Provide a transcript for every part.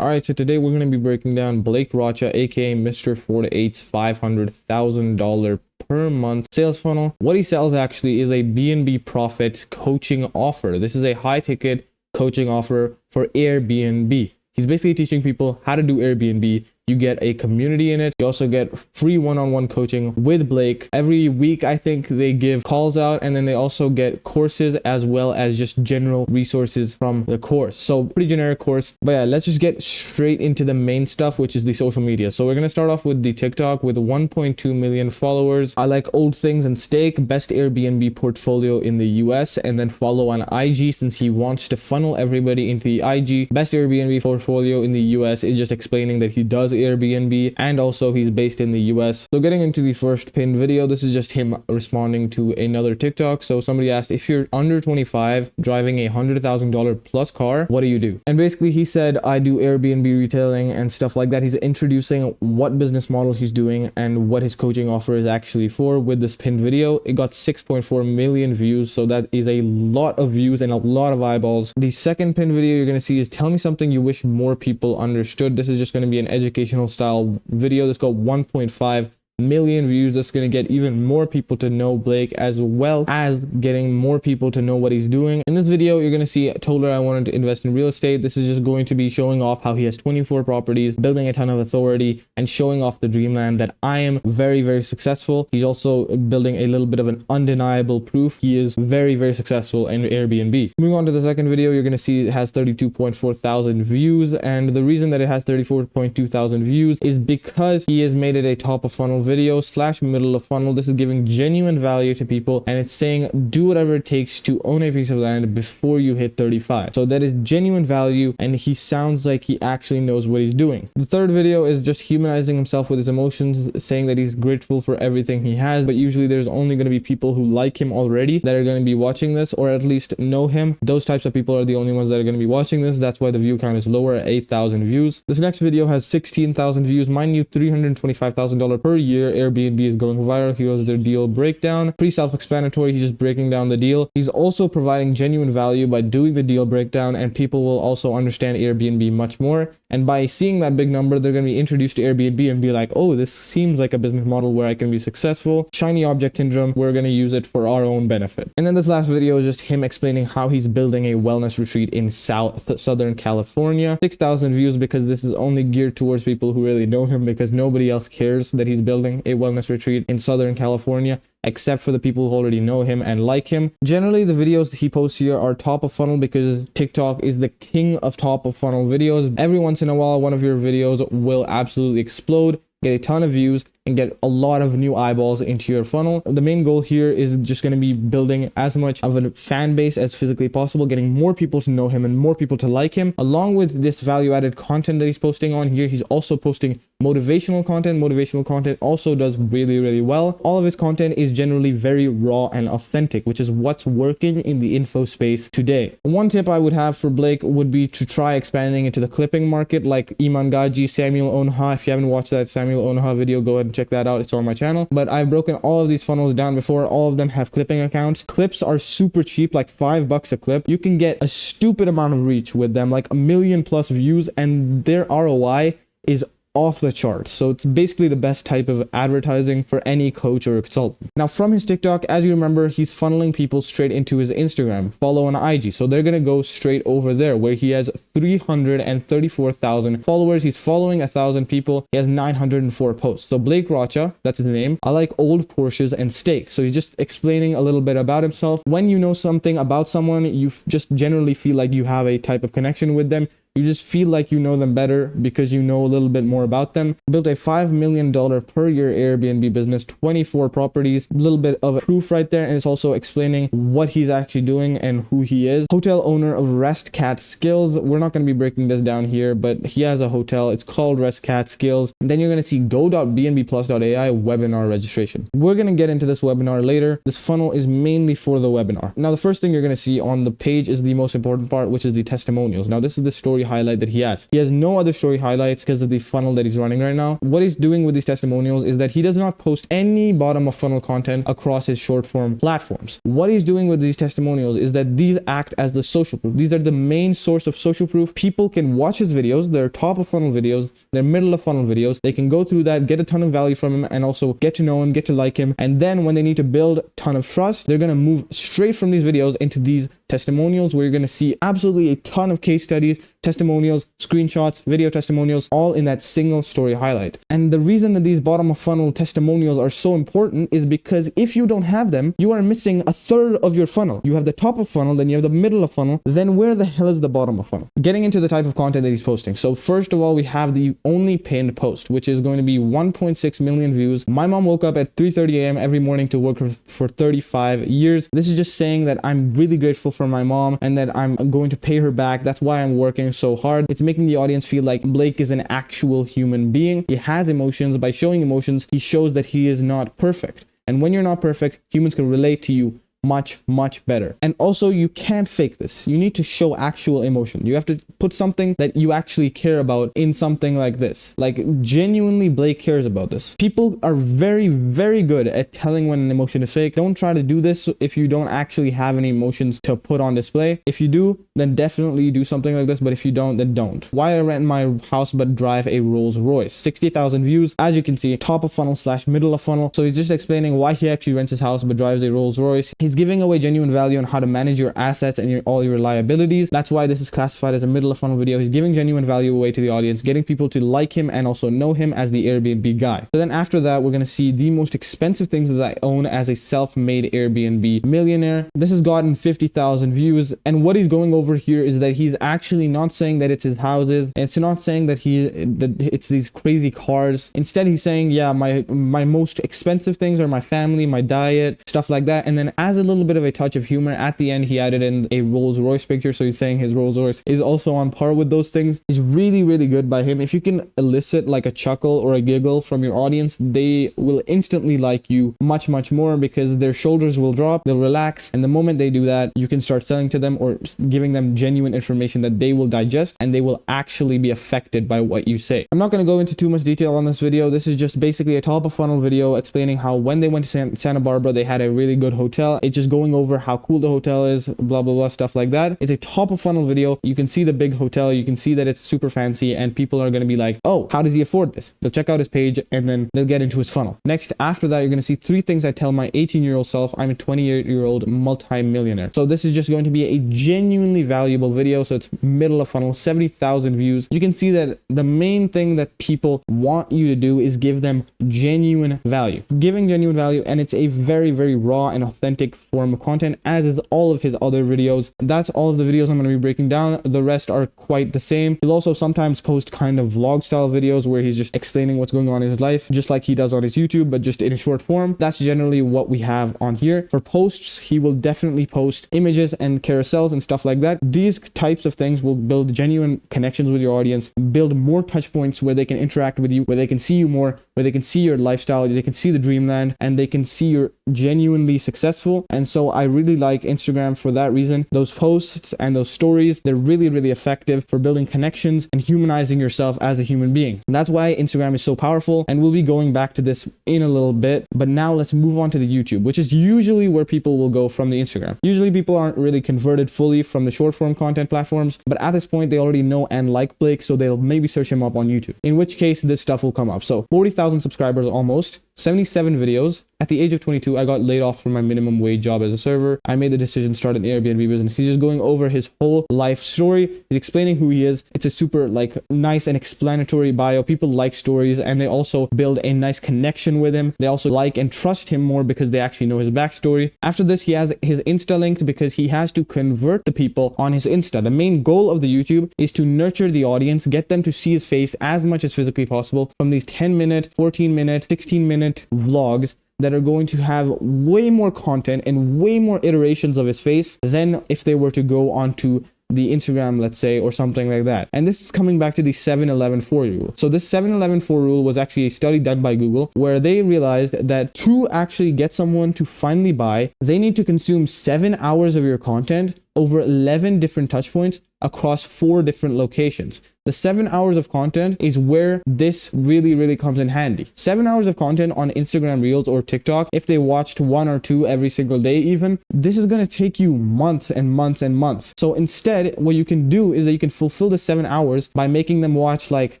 All right, so today we're going to be breaking down Blake Rocha, aka MrFourToEight's $500,000 per month sales funnel. What he sells actually is a B&B profit coaching offer. This is a high ticket coaching offer for Airbnb. He's basically teaching people how to do Airbnb. You get a community in it. You also get free one-on-one coaching with Blake. Every week, I think they give calls out, and then they also get courses as well as just general resources from the course. So pretty generic course. But yeah, let's just get straight into the main stuff, which is the social media. So we're going to start off with the TikTok with 1.2 million followers. I like old things and steak, best Airbnb portfolio in the US, and then follow on IG since he wants to funnel everybody into the IG. Best Airbnb portfolio in the US is just explaining that he does Airbnb and also he's based in the US. So getting into the first pinned video, this is just him responding to another TikTok. So somebody asked, if you're under 25 driving a $100,000 plus car, what do you do? And basically he said, I do Airbnb retailing and stuff like that. He's introducing what business model he's doing and what his coaching offer is actually for with this pinned video. It got 6.4 million views, so that is a lot of views and a lot of eyeballs. The second pinned video you're going to see is tell me something you wish more people understood. This is just going to be an educational style video. This got 1.5 million views. That's going to get even more people to know Blake, as well as getting more people to know what he's doing. In this video, you're going to see, I told her I wanted to invest in real estate. This is just going to be showing off how he has 24 properties, building a ton of authority, and showing off the dreamland that I am very, very successful. He's also building a little bit of an undeniable proof. He is very, very successful in Airbnb. Moving on to the second video, you're going to see it has 32.4 thousand views. And the reason that it has 34.2 thousand views is because he has made it a top of funnel video / middle of funnel. This is giving genuine value to people, and it's saying do whatever it takes to own a piece of land before you hit 35. So that is genuine value, and he sounds like he actually knows what he's doing. The third video is just humanizing himself with his emotions, saying that he's grateful for everything he has, but usually there's only going to be people who like him already that are going to be watching this, or at least know him. Those types of people are the only ones that are going to be watching this. That's why the view count is lower at 8,000 views. This next video has 16,000 views. Mind you, $325,000 per year. Airbnb is going viral. He was their deal breakdown. Pretty self-explanatory. He's just breaking down the deal. He's also providing genuine value by doing the deal breakdown, and people will also understand Airbnb much more. And by seeing that big number, they're going to be introduced to Airbnb and be like, oh, this seems like a business model where I can be successful. Shiny object syndrome. We're going to use it for our own benefit. And then this last video is just him explaining how he's building a wellness retreat in Southern California. 6,000 views because this is only geared towards people who really know him, because nobody else cares that he's building a wellness retreat in Southern California, except for the people who already know him and like him. Generally, the videos he posts here are top of funnel because TikTok is the king of top of funnel videos. Every once in a while, one of your videos will absolutely explode, get a ton of views, and get a lot of new eyeballs into your funnel. The main goal here is just going to be building as much of a fan base as physically possible, getting more people to know him and more people to like him. Along with this value-added content that he's posting on here, he's also posting motivational content. Motivational content also does really, really well. All of his content is generally very raw and authentic, which is what's working in the info space today. One tip I would have for Blake would be to try expanding into the clipping market, like Iman Gaji, Samuel Onha. If you haven't watched that Samuel Onha video, go ahead and check that out. It's on my channel. But I've broken all of these funnels down before. All of them have clipping accounts. Clips are super cheap, like $5 a clip. You can get a stupid amount of reach with them, like 1 million plus views, and their ROI is off the charts. So it's basically the best type of advertising for any coach or consultant. Now from his TikTok, as you remember, he's funneling people straight into his Instagram, follow on IG. So they're going to go straight over there where he has 334,000 followers. He's following 1,000 people. He has 904 posts. So Blake Rocha, that's his name. I like old Porsches and steak. So he's just explaining a little bit about himself. When you know something about someone, you just generally feel like you have a type of connection with them. You just feel like you know them better because you know a little bit more about them. Built a $5 million per year Airbnb business, 24 properties, a little bit of proof right there. And it's also explaining what he's actually doing and who he is. Hotel owner of Rest Cat Skills. We're not going to be breaking this down here, but he has a hotel. It's called Rest Cat Skills. And then you're going to see go.bnbplus.ai webinar registration. We're going to get into this webinar later. This funnel is mainly for the webinar. Now, the first thing you're going to see on the page is the most important part, which is the testimonials. Now, this is the story highlight that he has. He has no other story highlights because of the funnel that he's running right now. What he's doing with these testimonials is that he does not post any bottom of funnel content across his short form platforms. What he's doing with these testimonials is that these act as the social proof. These are the main source of social proof. People can watch his videos, their top of funnel videos, their middle of funnel videos. They can go through that, get a ton of value from him, and also get to know him, get to like him. And then when they need to build a ton of trust, they're going to move straight from these videos into these testimonials, where you're going to see absolutely a ton of case studies, testimonials, screenshots, video testimonials, all in that single story highlight. And the reason that these bottom of funnel testimonials are so important is because if you don't have them, you are missing a third of your funnel. You have the top of funnel, then you have the middle of funnel, then where the hell is the bottom of funnel? Getting into the type of content that he's posting. So first of all, we have the only pinned post, which is going to be 1.6 million views. My mom woke up at 3:30 a.m. every morning to work for 35 years. This is just saying that I'm really grateful for my mom and that I'm going to pay her back. That's why I'm working so hard. It's making the audience feel like Blake is an actual human being. He has emotions. By showing emotions, he shows that he is not perfect. And when you're not perfect, humans can relate to you much better. And also, you can't fake this. You need to show actual emotion. You have to put something that you actually care about in something like this. Like, genuinely, Blake cares about this. People are very good at telling when an emotion is fake. Don't try to do this if you don't actually have any emotions to put on display. If you do, then definitely do something like this. But if you don't, then don't. Why I rent my house but drive a Rolls Royce? 60,000 views. As you can see, top of funnel / middle of funnel. So he's just explaining why he actually rents his house but drives a Rolls Royce. He's giving away genuine value on how to manage your assets and all your liabilities. That's why this is classified as a middle of funnel video. He's giving genuine value away to the audience, getting people to like him and also know him as the Airbnb guy. So then after that, we're going to see the most expensive things that I own as a self-made Airbnb millionaire. This has gotten 50,000 views. And what he's going over here is that he's actually not saying that it's his houses. It's not saying that it's these crazy cars. Instead, he's saying, yeah, my most expensive things are my family, my diet, stuff like that. And then as a little bit of a touch of humor at the end, he added in a Rolls Royce picture. So he's saying his Rolls Royce is also on par with those things. It's really good by him. If you can elicit like a chuckle or a giggle from your audience, they will instantly like you much more, because their shoulders will drop, they'll relax, and the moment they do that, you can start selling to them or giving them genuine information that they will digest and they will actually be affected by what you say. I'm not going to go into too much detail on this video. This is just basically a top of funnel video explaining how when they went to Santa Barbara, they had a really good hotel. It's just going over how cool the hotel is, blah stuff like that. It's a top of funnel video. You can see the big hotel, you can see that it's super fancy, and people are going to be like, oh, how does he afford this? They'll check out his page and then they'll get into his funnel. Next, after that, you're going to see 3 things I tell my 18-year-old self. I'm a 28-year-old multi-millionaire. So this is just going to be a genuinely valuable video. So it's middle of funnel, 70,000 views. You can see that the main thing that people want you to do is give them genuine value. Giving genuine value, and it's a very raw and authentic form of content, as is all of his other videos. That's all of the videos I'm going to be breaking down. The rest are quite the same. He'll also sometimes post kind of vlog style videos where he's just explaining what's going on in his life, just like he does on his YouTube, but just in a short form. That's generally what we have on here. For posts, he will definitely post images and carousels and stuff like that. These types of things will build genuine connections with your audience, build more touch points where they can interact with you, where they can see you more, where they can see your lifestyle, they can see the dreamland, and they can see you're genuinely successful. And so I really like Instagram for that reason. Those posts and those stories, they're really effective for building connections and humanizing yourself as a human being. And that's why Instagram is so powerful, and we'll be going back to this in a little bit. But now let's move on to the YouTube, which is usually where people will go from the Instagram. Usually people aren't really converted fully from the short form content platforms, but at this point they already know and like Blake, so they'll maybe search him up on YouTube, in which case this stuff will come up. So 40,000 subscribers almost, 77 videos. At the age of 22, I got laid off from my minimum wage job as a server. I made the decision to start an Airbnb business. He's just going over his whole life story. He's explaining who he is. It's a super nice and explanatory bio. People like stories, and they also build a nice connection with him. They also like and trust him more because they actually know his backstory. After this, he has his Insta linked because he has to convert the people on his Insta. The main goal of the YouTube is to nurture the audience, get them to see his face as much as physically possible from these 10-minute, 14-minute, 16-minute vlogs that are going to have way more content and way more iterations of his face than if they were to go onto the Instagram, let's say, or something like that. And this is coming back to the 7-11-4 rule. So this 7-11-4 rule was actually a study done by Google, where they realized that to actually get someone to finally buy, they need to consume 7 hours of your content over 11 different touch points across 4 different locations. The 7 hours of content is where this really comes in handy. 7 hours of content on Instagram Reels or TikTok, if they watched 1 or 2 every single day even, this is going to take you months and months and months. So instead, what you can do is that you can fulfill the 7 hours by making them watch like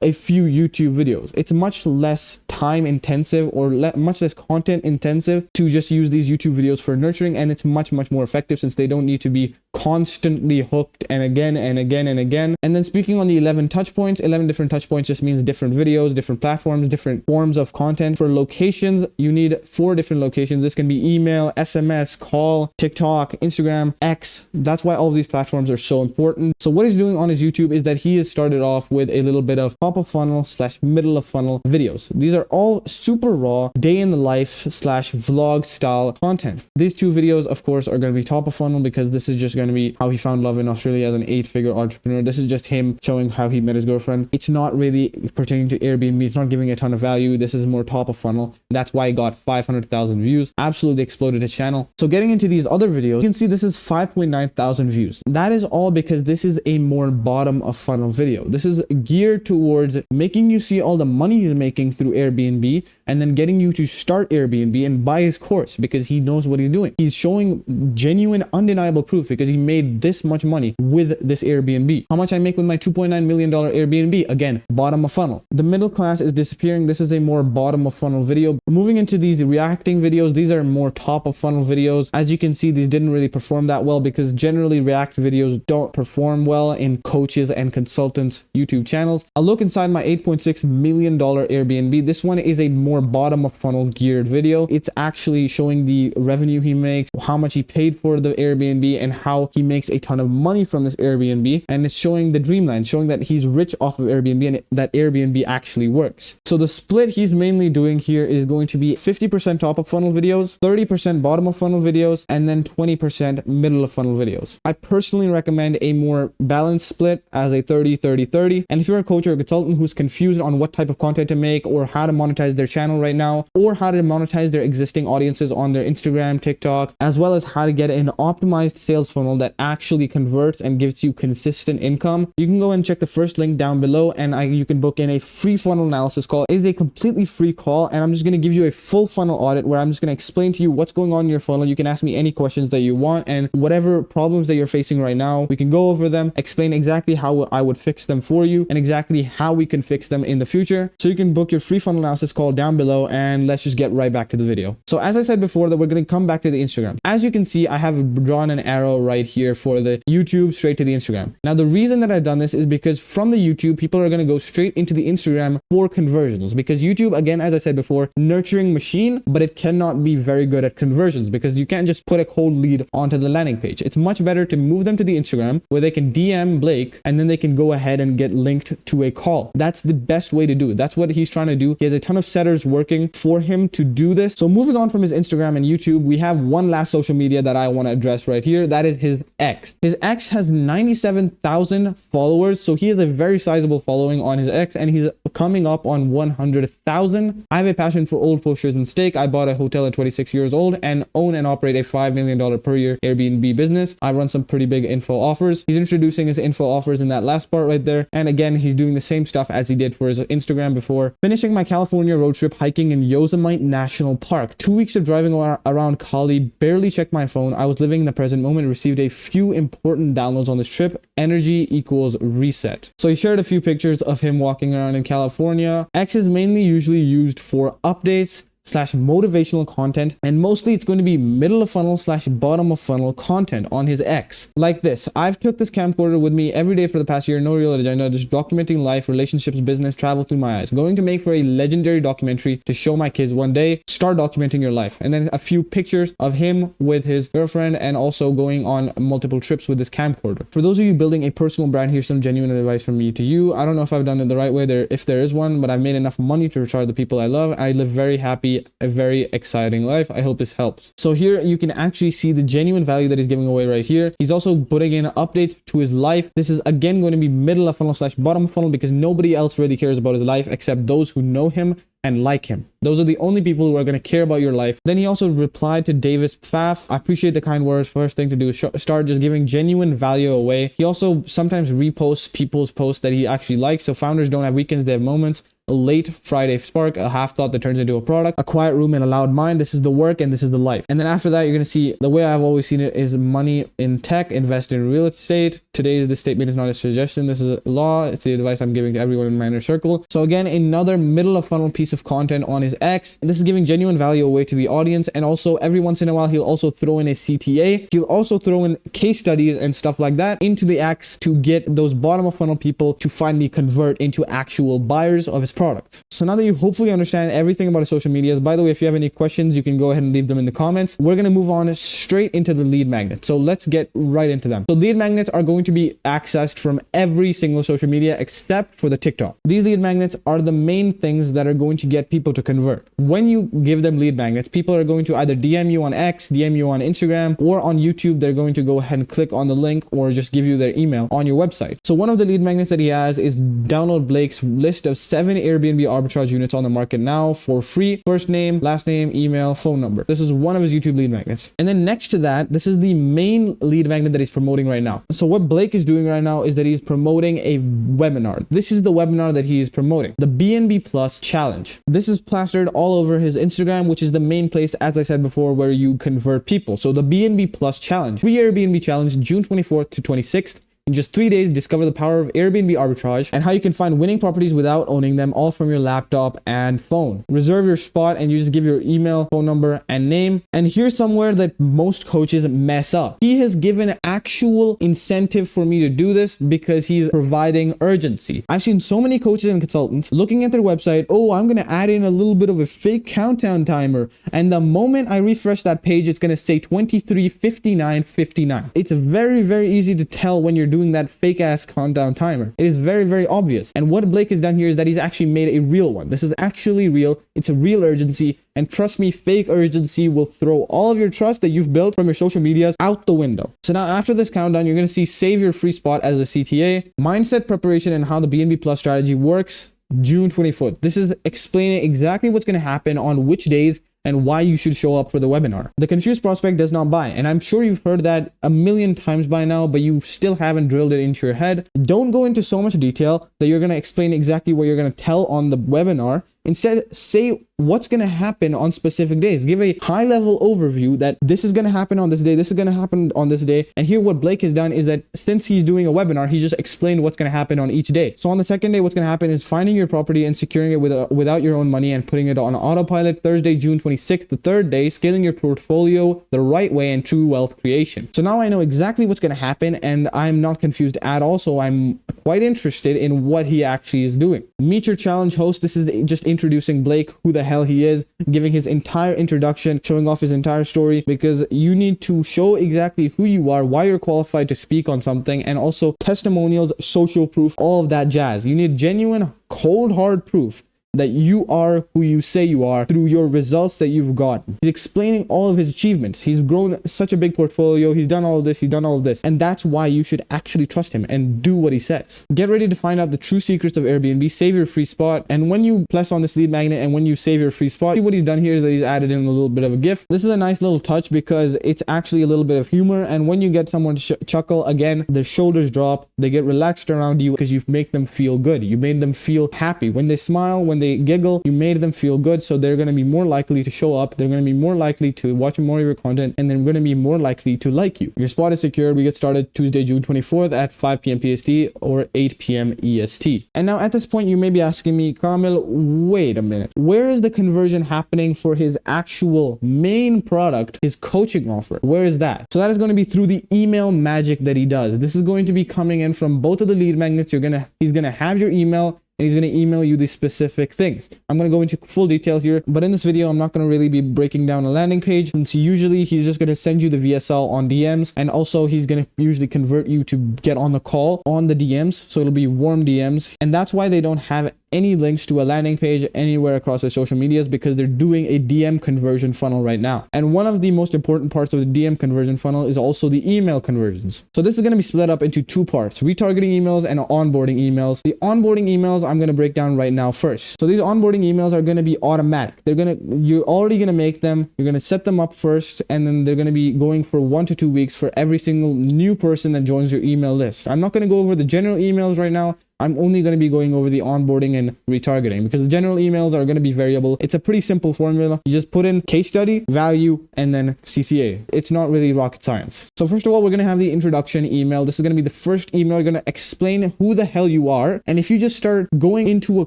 a few YouTube videos. It's much less time intensive or much less content intensive to just use these YouTube videos for nurturing, and it's much more effective since they don't need to be constantly hooked and again and again and again. And then speaking on the 11 touch points, 11 different touch points just means different videos, different platforms, different forms of content. For locations, you need 4 different locations. This can be email, SMS, call, TikTok, Instagram, X. That's why all of these platforms are so important. So what he's doing on his YouTube is that he has started off with a little bit of top of funnel / middle of funnel videos. These are all super raw, day in the life / vlog style content. These 2 videos, of course, are going to be top of funnel because this is just going to be how he found love in Australia as an 8-figure entrepreneur. This is just him showing how he met his girlfriend. It's not really pertaining to Airbnb. It's not giving a ton of value. This is more top of funnel. That's why he got 500,000 views. Absolutely exploded his channel. So getting into these other videos, you can see this is 5.9 thousand views. That is all because this is a more bottom of funnel video. This is geared towards making you see all the money he's making through Airbnb and then getting you to start Airbnb and buy his course because he knows what he's doing. He's showing genuine, undeniable proof because he made this much money with this Airbnb. How much I make with my $2.9 million Airbnb? Again, bottom of funnel. The middle class is disappearing. This is a more bottom of funnel video. Moving into these reacting videos, these are more top of funnel videos. As you can see, these didn't really perform that well because generally react videos don't perform well in coaches and consultants YouTube channels. I'll look inside my $8.6 million Airbnb. This one is a more bottom of funnel geared video. It's actually showing the revenue he makes, how much he paid for the Airbnb, and how he makes a ton of money from this Airbnb. And it's showing the dreamline, showing that he's rich off of Airbnb and that Airbnb actually works. So the split he's mainly doing here is going to be 50% top of funnel videos, 30% bottom of funnel videos, and then 20% middle of funnel videos. I personally recommend a more balanced split as a 30-30-30. And if you're a coach or a consultant who's confused on what type of content to make or how to monetize their channel right now, or how to monetize their existing audiences on their Instagram, TikTok, as well as how to get an optimized sales funnel that actually converts and gives you consistent income, you can go and check the first link down below and you can book in a free funnel analysis call. It is a completely free call and I'm just going to give you a full funnel audit where I'm just going to explain to you what's going on in your funnel. You can ask me any questions that you want and whatever problems that you're facing right now, we can go over them, explain exactly how I would fix them for you and exactly how we can fix them in the future. So you can book your free funnel analysis call down below and let's just get right back to the video. So as I said before, that we're going to come back to the Instagram. As you can see, I have drawn an arrow right here for the YouTube straight to the Instagram. Now the reason that I've done this is because from the YouTube, people are going to go straight into the Instagram for conversions because YouTube, again, as I said before, nurturing machine, but it cannot be very good at conversions because you can't just put a cold lead onto the landing page. It's much better to move them to the Instagram where they can DM Blake and then they can go ahead and get linked to a call. That's the best way to do it. That's what he's trying to do. He has a ton of setters working for him to do this. So moving on from his Instagram and YouTube, we have one last social media that I want to address right here. That is his X. His X has 97,000 followers. So he has a very sizable following on his X and he's coming up on 100,000. I have a passion for old posters and steak. I bought a hotel at 26 years old and own and operate a $5 million per year Airbnb business. I run some pretty big info offers. He's introducing his info offers in that last part right there. And again, he's doing the same stuff as he did for his Instagram before. Finishing my California road trip hiking in Yosemite National Park. 2 weeks of driving around Cali, barely checked my phone. I was living in the present moment, received a few important downloads on this trip. Energy equals reset. So he shared a few pictures of him walking around in California. X is mainly usually used for updates / motivational content, and mostly it's going to be middle of funnel / bottom of funnel content on his X. Like this, I've took this camcorder with me every day for the past year, no real agenda, just documenting life, relationships, business, travel through my eyes. Going to make for a legendary documentary to show my kids one day. Start documenting your life. And then a few pictures of him with his girlfriend and also going on multiple trips with this camcorder. For those of you building a personal brand, here's some genuine advice from me to you. I don't know if I've done it the right way there, if there is one, but I've made enough money to recharge the people I love. I live very happy, a very exciting life. I hope this helps. So here you can actually see the genuine value that he's giving away right here. He's also putting in updates to his life. This is again going to be middle of funnel / bottom of funnel because nobody else really cares about his life except those who know him and like him. Those are the only people who are going to care about your life. Then he also replied to Davis Pfaff, I appreciate the kind words. First thing to do is start just giving genuine value away. He also sometimes reposts people's posts that he actually likes. So founders don't have weekends, they have moments. A late Friday spark, a half thought that turns into a product, a quiet room and a loud mind. This is the work and this is the life. And then after that, you're going to see the way I've always seen it is money in tech, invest in real estate. Today, this statement is not a suggestion. This is a law. It's the advice I'm giving to everyone in my inner circle. So again, another middle of funnel piece of content on his X. This is giving genuine value away to the audience. And also every once in a while, he'll also throw in a CTA. He'll also throw in case studies and stuff like that into the X to get those bottom of funnel people to finally convert into actual buyers of his products. So now that you hopefully understand everything about his social medias, by the way, if you have any questions, you can go ahead and leave them in the comments. We're going to move on straight into the lead magnets. So let's get right into them. So lead magnets are going to be accessed from every single social media except for the TikTok. These lead magnets are the main things that are going to get people to convert. When you give them lead magnets, people are going to either DM you on X, DM you on Instagram, or on YouTube. They're going to go ahead and click on the link or just give you their email on your website. So one of the lead magnets that he has is download Blake's list of 7 Airbnb arbitrage units on the market now for free. First name, last name, email, phone number. This is one of his YouTube lead magnets. And then next to that, this is the main lead magnet that he's promoting right now. So what Blake is doing right now is that he's promoting a webinar. This is the webinar that he is promoting, the BNB Plus Challenge. This is plastered all over his Instagram, which is the main place, as I said before, where you convert people. So the BNB Plus Challenge, free Airbnb challenge, June 24th to 26th. In just 3 days, discover the power of Airbnb arbitrage and how you can find winning properties without owning them, all from your laptop and phone. Reserve your spot and you just give your email, phone number, and name. And here's somewhere that most coaches mess up. He has given actual incentive for me to do this because he's providing urgency. I've seen so many coaches and consultants looking at their website, oh, I'm going to add in a little bit of a fake countdown timer. And the moment I refresh that page, it's going to say 23:59:59. It's very, very easy to tell when you're doing that fake ass countdown timer. It is very, very obvious. And what Blake has done here is that he's actually made a real one. This is actually real. It's a real urgency. And trust me, fake urgency will throw all of your trust that you've built from your social medias out the window. So now after this countdown, you're going to see save your free spot as a CTA, mindset preparation and how the BNB Plus strategy works, June 24th. This is explaining exactly what's going to happen on which days and why you should show up for the webinar. The confused prospect does not buy. And I'm sure you've heard that a million times by now, but you still haven't drilled it into your head. Don't go into so much detail that you're going to explain exactly what you're going to tell on the webinar. Instead, say what's going to happen on specific days. Give a high level overview that this is going to happen on this day, this is going to happen on this day. And here what Blake has done is that since he's doing a webinar, he just explained what's going to happen on each day. So on the second day, what's going to happen is finding your property and securing it without your own money and putting it on autopilot. Thursday, June 26th, the third day, scaling your portfolio the right way and true wealth creation. So now I know exactly what's going to happen and I'm not confused at all. So I'm quite interested in what he actually is doing. Meet your challenge host. This is just introducing Blake, who the hell he is, giving his entire introduction, showing off his entire story, because you need to show exactly who you are, why you're qualified to speak on something, and also testimonials, social proof, all of that jazz. You need genuine, cold, hard proof that you are who you say you are through your results that you've gotten. He's explaining all of his achievements. He's grown such a big portfolio. He's done all of this. He's done all of this. And that's why you should actually trust him and do what he says. Get ready to find out the true secrets of Airbnb. Save your free spot. And when you press on this lead magnet and when you save your free spot, see what he's done here is that he's added in a little bit of a gift. This is a nice little touch because it's actually a little bit of humor. And when you get someone to chuckle, again, their shoulders drop. They get relaxed around you because you make them feel good. You made them feel happy. When they smile, when they giggle, you made them feel good, so they're going to be more likely to show up, they're going to be more likely to watch more of your content, and they're going to be more likely to like you. Your spot is secured. We get started Tuesday, June 24th at 5 p.m. PST or 8 p.m. EST. And now at this point, you may be asking me, Kamil, wait a minute, where is the conversion happening for his actual main product, his coaching offer? Where is that? So that is going to be through the email magic that he does. This is going to be coming in from both of the lead magnets. He's going to have your email, and he's going to email you these specific things. I'm going to go into full detail here, but in this video, I'm not going to really be breaking down a landing page, since usually he's just going to send you the VSL on DMs, and also he's going to usually convert you to get on the call on the DMs, so it'll be warm DMs, and that's why they don't have any links to a landing page anywhere across their social medias because they're doing a DM conversion funnel right now. And one of the most important parts of the DM conversion funnel is also the email conversions. So this is going to be split up into two parts: retargeting emails and onboarding emails. The onboarding emails I'm going to break down right now first. So these onboarding emails are going to be automatic. You're already going to make them. You're going to set them up first, and then they're going to be going for 1 to 2 weeks for every single new person that joins your email list. I'm not going to go over the general emails right now. I'm only going to be going over the onboarding and retargeting because the general emails are going to be variable. It's a pretty simple formula. You just put in case study, value, and then CTA. It's not really rocket science. So first of all, we're going to have the introduction email. This is going to be the first email. You're going to explain who the hell you are. And if you just start going into a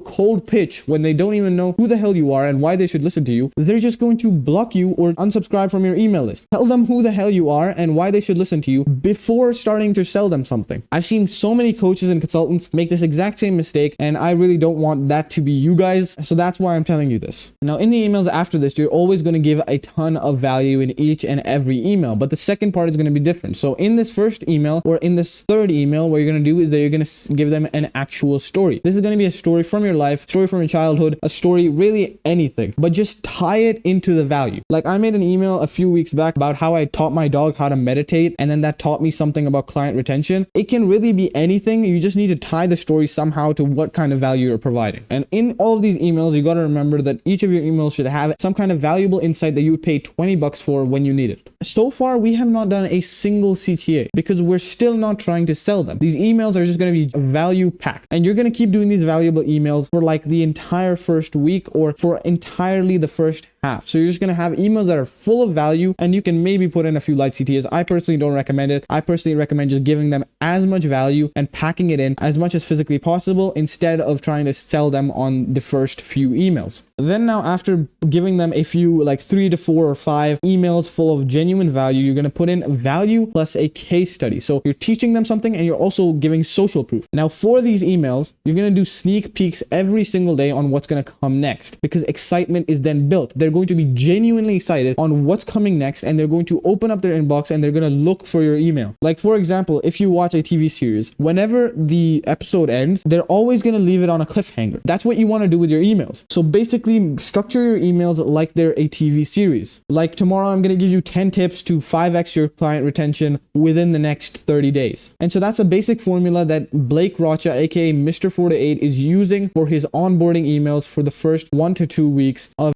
cold pitch when they don't even know who the hell you are and why they should listen to you, they're just going to block you or unsubscribe from your email list. Tell them who the hell you are and why they should listen to you before starting to sell them something. I've seen so many coaches and consultants make this exact same mistake, and I really don't want that to be you guys, so that's why I'm telling you this. Now in the emails after this, you're always going to give a ton of value in each and every email, but the second part is going to be different. So in this first email or in this third email, what you're going to do is that you're going to give them an actual story. This is going to be a story from your life, story from your childhood, a story, really anything, but just tie it into the value. Like I made an email a few weeks back about how I taught my dog how to meditate, and then that taught me something about client retention. It can really be anything. You just need to tie the story somehow to what kind of value you're providing. And in all of these emails, you got to remember that each of your emails should have some kind of valuable insight that you would pay $20 for when you need it. So far, we have not done a single CTA because we're still not trying to sell them. These emails are just going to be value packed, and you're going to keep doing these valuable emails for like the entire first week or for entirely the first half. So you're just going to have emails that are full of value, and you can maybe put in a few light CTAs. I personally don't recommend it. I personally recommend just giving them as much value and packing it in as much as physically possible instead of trying to sell them on the first few emails. Then now after giving them a few like 3 to 4 or 5 emails full of genuine value, you're going to put in value plus a case study. So you're teaching them something and you're also giving social proof. Now for these emails, you're going to do sneak peeks every single day on what's going to come next because excitement is then built. They're going to be genuinely excited on what's coming next, and they're going to open up their inbox and they're going to look for your email. Like for example, if you watch a TV series, whenever the episode ends, they're always going to leave it on a cliffhanger. That's what you want to do with your emails. So basically structure your emails like they're a TV series. Like tomorrow, I'm going to give you 10 tips to 5x your client retention within the next 30 days. And so that's a basic formula that Blake Rocha, aka MrFourToEight, is using for his onboarding emails for the first 1 to 2 weeks of